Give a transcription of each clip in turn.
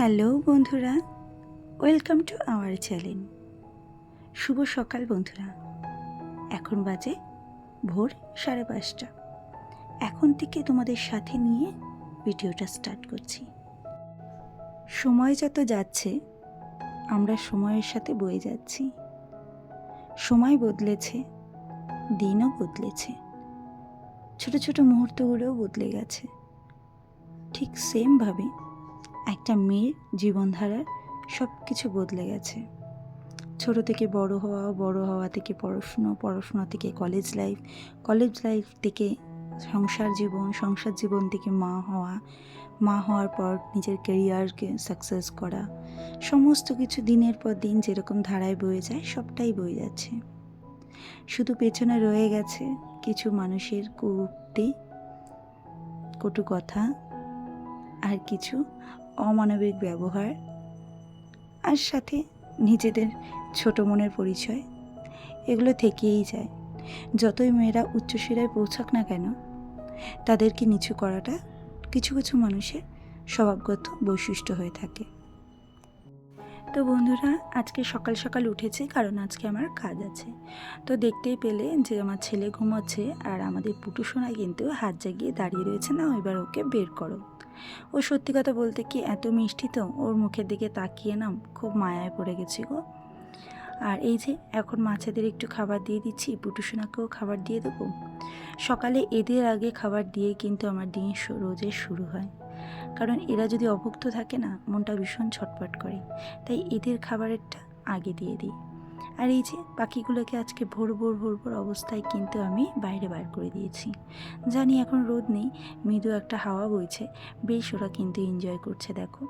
Hello বন্ধুরা, welcome to our channel. শুভ সকাল বন্ধুরা। এখন বাজে ভোর 5:30। এখন থেকে তোমাদের সাথে নিয়ে ভিডিওটা স্টার্ট করছি। সময় যত যাচ্ছে আমরা সময়ের সাথে বয়ে যাচ্ছি। সময় বদলেছে, দিনও বদলেছে, ছোট ছোট মুহূর্তগুলোও বদলে গেছে। ঠিক সেমভাবে একটা মেয়ের জীবনধারার সব কিছু বদলে গেছে। ছোট থেকে বড় হওয়া, বড় হওয়া থেকে পড়াশোনা থেকে কলেজ লাইফ থেকে সংসার জীবন থেকে মা হওয়ার পর নিজের ক্যারিয়ারকে সাকসেস করা, সমস্ত কিছু দিনের পর দিন যেরকম ধারায় বয়ে যায় সবটাই বয়ে যাচ্ছে। শুধু পেছনে রয়ে গেছে কিছু মানুষের কুউক্তি, কটু কথা, আর কিছু অমানবিক ব্যবহার, আর সাথে নিজেদের ছোট মনের পরিচয়। এগুলো থেকেই যায়। যতই মেয়েরা উচ্চশিরায় পৌঁছাক না কেন, তাদেরকে নিচু করাটা কিছু কিছু মানুষের স্বভাবগত বৈশিষ্ট্য হয়ে থাকে। তো বন্ধুরা, আজকে সকাল সকাল উঠেছি কারণ আজকে আমার কাজ আছে। তো দেখতেই পেলে যে আমার ছেলে ঘুমোচ্ছে আর আমাদের পুটুসোনা কিন্তু হাত জাগিয়ে দাঁড়িয়ে রয়েছে, না এবার ওকে বের করো। ও সত্যি কথা বলতে কি এত মিষ্টি, তো ওর মুখের দিকে তাকিয়ে না খুব মায়ায় পড়ে গেছি গো। আর এই যে এখন মাছেদের একটু খাবার দিয়ে দিচ্ছি, পুটুসোনাকেও খাবার দিয়ে দেবো। সকালে এদের আগে খাবার দিয়ে কিন্তু আমার দিন রোজের শুরু হয়, কারণ এরা যদি অভুক্ত থাকে না মনটা ভীষণ ছটফট করে, তাই এদের খাবারেরটা আগে দিয়ে দিই। আর এই যে পাখিগুলোকে আজকে ভোর ভোর অবস্থায় কিন্তু আমি বাইরে বার করে দিয়েছি। জানি এখন রোদ নেই, মৃদু একটা হাওয়া বইছে, বেশ ওরা কিন্তু এনজয় করছে দেখো।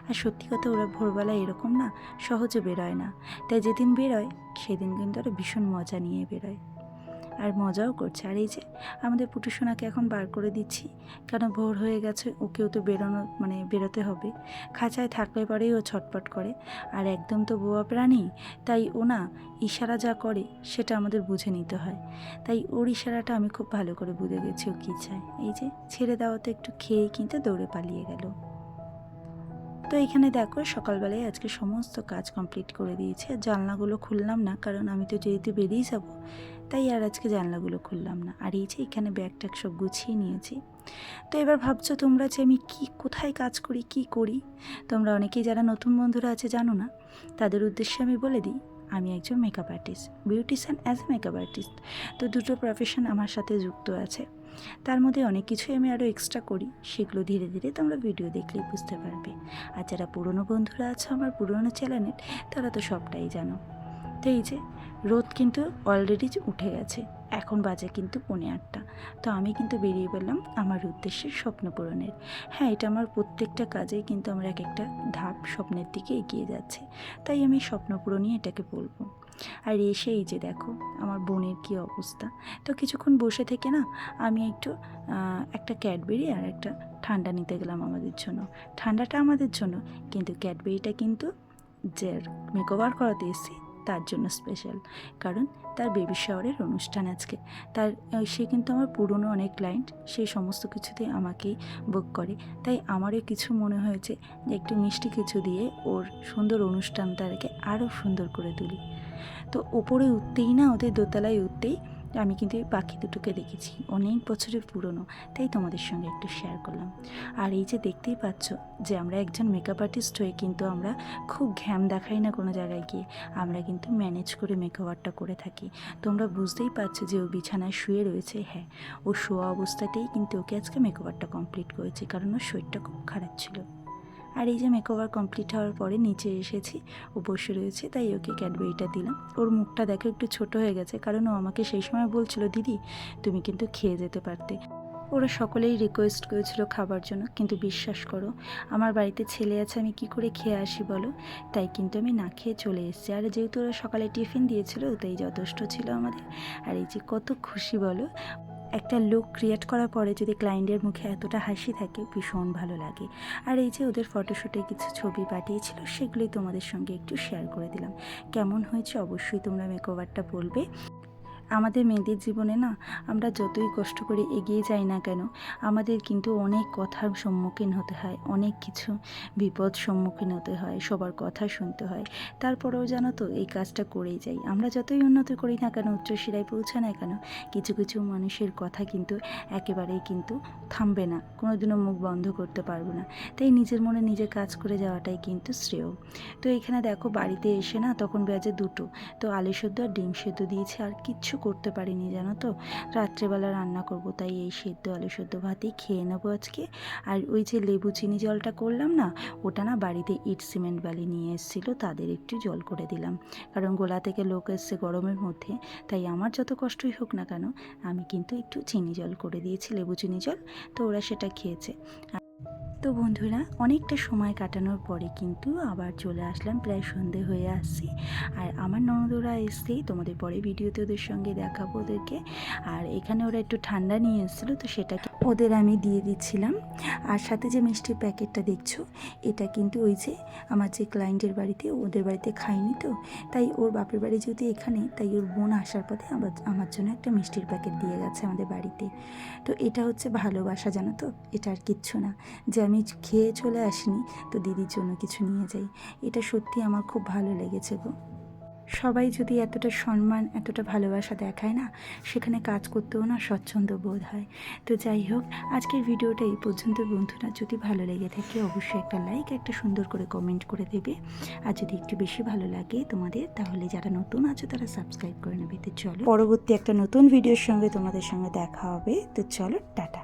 আর সত্যি কথা, ওরা ভোরবেলায় এরকম না সহজে বেরোয় না, তাই যেদিন বেরোয় সেদিন কিন্তু ওরা ভীষণ মজা নিয়ে বেরোয় আর মজাও করছে। আর এই যে আমাদের পুটুসোনাকে এখন বার করে দিচ্ছি, কেন ভোর হয়ে গেছে, ওকেও তো বেরোতে হবে। খাঁচায় থাকলে পরেই ও ছটপট করে, আর একদম তো বোয়া প্রাণী, তাই ও না ইশারা যা করে সেটা আমাদের বুঝে নিতে হয়। তাই ওর ইশারাটা আমি খুব ভালো করে বুঝে গেছি ও কী চায়। এই যে ছেড়ে দেওয়াতে একটু খেয়েই কিন্তু দৌড়ে পালিয়ে গেল। তো এখানে দেখো সকালবেলায় আজকে সমস্ত কাজ কমপ্লিট করে দিয়েছি। আর জানলাগুলো খুললাম না, কারণ আমি তো যেহেতু বেরিয়ে যাব, তাই আর আজকে জানলাগুলো খুললাম না। আর এই যে এখানে ব্যাগ ট্যাগ সব গুছিয়ে নিয়েছি। তো এবার ভাবছো তোমরা যে আমি কোথায় কাজ করি, কি করি। তোমরা অনেকেই যারা নতুন বন্ধুরা আছে জানো না, তাদের উদ্দেশ্যে আমি বলে দিই, আমি একজন makeup artist, beautician as a makeup artist. তো দুটো প্রফেশন আমার সাথে যুক্ত আছে। তার মধ্যে অনেক কিছুই আমি আরও এক্সট্রা করি, সেগুলো ধীরে ধীরে তোমরা ভিডিও দেখলেই বুঝতে পারবে। আর যারা পুরনো বন্ধুরা আছো আমার পুরনো চ্যানেলের, তারা তো সবটাই জানো। তো এই যে রোদ কিন্তু অলরেডি উঠে গেছে, এখন বাজে কিন্তু 8:45। তো আমি কিন্তু বেরিয়ে পড়লাম আমার উদ্দেশ্যে স্বপ্ন পূরণের। হ্যাঁ, এটা আমার প্রত্যেকটা কাজেই কিন্তু আমার এক একটা ধাপ স্বপ্নের দিকে এগিয়ে যাচ্ছে, তাই আমি স্বপ্ন পূরণই এটাকে বলবো। আর এসে এই যে দেখো আমার বোনের কী অবস্থা। তো কিছুক্ষণ বসে থেকে না আমি একটু একটা ক্যাডবেরি আর একটা ঠান্ডা নিতে গেলাম আমাদের জন্য। ঠান্ডাটা আমাদের জন্য, কিন্তু ক্যাডবেরিটা কিন্তু যে মেকওভার করাতে এসেছি তার জন্য স্পেশাল, কারণ তার বেবি শাওয়ারের অনুষ্ঠান আজকে। সে কিন্তু আমার পুরনো অনেক ক্লায়েন্ট, সেই সমস্ত কিছুতেই আমাকেই বুক করে, তাই আমারও কিছু মনে হয়েছে যে একটু মিষ্টি কিছু দিয়ে ওর সুন্দর অনুষ্ঠানটাকে আরও সুন্দর করে তুলি। তো ওপরে উঠতেই না, ওদের দোতলায় উঠতেই আমি কিন্তু এই পাখি দুটোকে দেখেছি, অনেক বছরের পুরনো, তাই তোমাদের সঙ্গে একটু শেয়ার করলাম। আর এই যে দেখতেই পাচ্ছ যে আমরা একজন মেকআপ আর্টিস্ট হয়ে কিন্তু আমরা খুব ঘ্যাম দেখাই না কোনো জায়গায় গিয়ে, আমরা কিন্তু ম্যানেজ করে মেকওভারটা করে থাকি। তোমরা বুঝতেই পারছো যে ও বিছানায় শুয়ে রয়েছে, হ্যাঁ ও শোয়া অবস্থাতেই কিন্তু ওকে আজকে মেকওভারটা কমপ্লিট করেছি, কারণ ওর শরীরটা খুব খারাপ ছিল। আর এই যে মেকওভার কমপ্লিট হওয়ার পরে নিচে এসেছি, ও বসে রয়েছে, তাই ওকে ক্যাডবেরিটা দিলাম। ওর মুখটা দেখো একটু ছোট হয়ে গেছে, কারণ ও আমাকে সেই সময় বলছিল, দিদি তুমি কিন্তু খেয়ে যেতে পারতে। ওরা সকলেই রিকোয়েস্ট করেছিল খাবার জন্য, কিন্তু বিশ্বাস করো আমার বাড়িতে ছেলে আছে, আমি কি করে খেয়ে আসি বলো। তাই কিন্তু আমি না খেয়ে চলে এসেছি। আর যেহেতু ওরা সকালে টিফিন দিয়েছিল, তাই যথেষ্ট ছিল আমাদের। আর এই যে কত খুশি বলো, একটা লুক ক্রিয়েট করার পরে যদি ক্লায়েন্টের মুখে এতটা হাসি থাকে, ভীষণ ভালো লাগে। আর এই যে ওদের ফটোশ্যুটে কিছু ছবি পাঠিয়েছিল, সেগুলোই তোমাদের সঙ্গে একটু শেয়ার করে দিলাম। কেমন হয়েছে অবশ্যই তোমরা মেকওভারটা বলবে। আমাদের মেয়েদের জীবনে না আমরা যতই কষ্ট করে এগিয়ে যাই না কেন, আমাদের কিন্তু অনেক কথার সম্মুখীন হতে হয়, অনেক কিছু বিপদ সম্মুখীন হতে হয়, সবার কথা শুনতে হয়। তারপরেও জানো তো এই কাজটা করেই যাই। আমরা যতই উন্নতি করি না কেন, উচ্চশিরায় পৌঁছায় না কেন, কিছু কিছু মানুষের কথা কিন্তু একেবারেই কিন্তু থামবে না, কোনোদিনও মুখ বন্ধ করতে পারবো না। তাই নিজের মনে নিজে কাজ করে যাওয়াটাই কিন্তু শ্রেয়। তো এখানে দেখো বাড়িতে এসে না তখন বাজে 2টো, তো আলু সেদ্ধ আর ডিম সেদ্ধ দিয়েছি, আর কিচ্ছু করতে পারিনি জানো তো। রাত্রেবেলা রান্না করব, তাই এই সেদ্ধ আলু সেদ্ধ ভাতেই খেয়ে নেবো আজকে। আর ওই যে লেবু চিনি জলটা করলাম না, ওটা না বাড়িতে ইট সিমেন্ট বালি নিয়ে এসেছিলো, তাদের একটু জল করে দিলাম। কারণ গোলা থেকে লোক এসছে গরমের মধ্যে, তাই আমার যত কষ্টই হোক না কেন আমি কিন্তু একটু চিনি জল করে দিয়েছি, লেবু চিনি জল। তো ওরা সেটা খেয়েছে। তো বন্ধুরা, অনেকটা সময় কাটানোর পরে কিন্তু আবার চলে আসলাম, প্রায় সন্ধে হয়ে আসছি। আর আমার ননদরা এসছেই, তোমাদের পরে ভিডিওতে ওদের সঙ্গে দেখাবো ওদেরকে। আর এখানে ওরা একটু ঠান্ডা নিয়ে এসেছিলো, তো সেটাকে ওদের আমি দিয়ে দিচ্ছিলাম। আর সাথে যে মিষ্টির প্যাকেটটা দেখছো, এটা কিন্তু ওই যে আমার যে ক্লায়েন্টের বাড়িতে, ওদের বাড়িতে খাইনি তো, তাই ওর বাপের বাড়ি যদি এখানে, তাই ওর বোন আসার পথে আবার আমার জন্য একটা মিষ্টির প্যাকেট দিয়ে গেছে আমাদের বাড়িতে। তো এটা হচ্ছে ভালোবাসা, জানো তো, এটা আর কিচ্ছু না যে আমি খেয়ে চলে আসিনি তো দিদির জন্য কিছু নিয়ে যাই। এটা সত্যি আমার খুব ভালো লেগেছে গো। সবাই যদি এতটা সম্মান, এতটা ভালোবাসা দেখায় না, সেখানে কাজ করতেও না স্বচ্ছন্দ বোধ হয়। তো যাই হোক, আজকের ভিডিওটা এই পর্যন্ত বন্ধুরা। যদি ভালো লেগে থাকে অবশ্যই একটা লাইক, একটা সুন্দর করে কমেন্ট করে দেবে। আর যদি একটু বেশি ভালো লাগে তোমাদের, তাহলে যারা নতুন আছে তারা সাবস্ক্রাইব করে নেবে। তো চলো, পরবর্তী একটা নতুন ভিডিওর সঙ্গে তোমাদের সঙ্গে দেখা হবে। তো চলো, টাটা।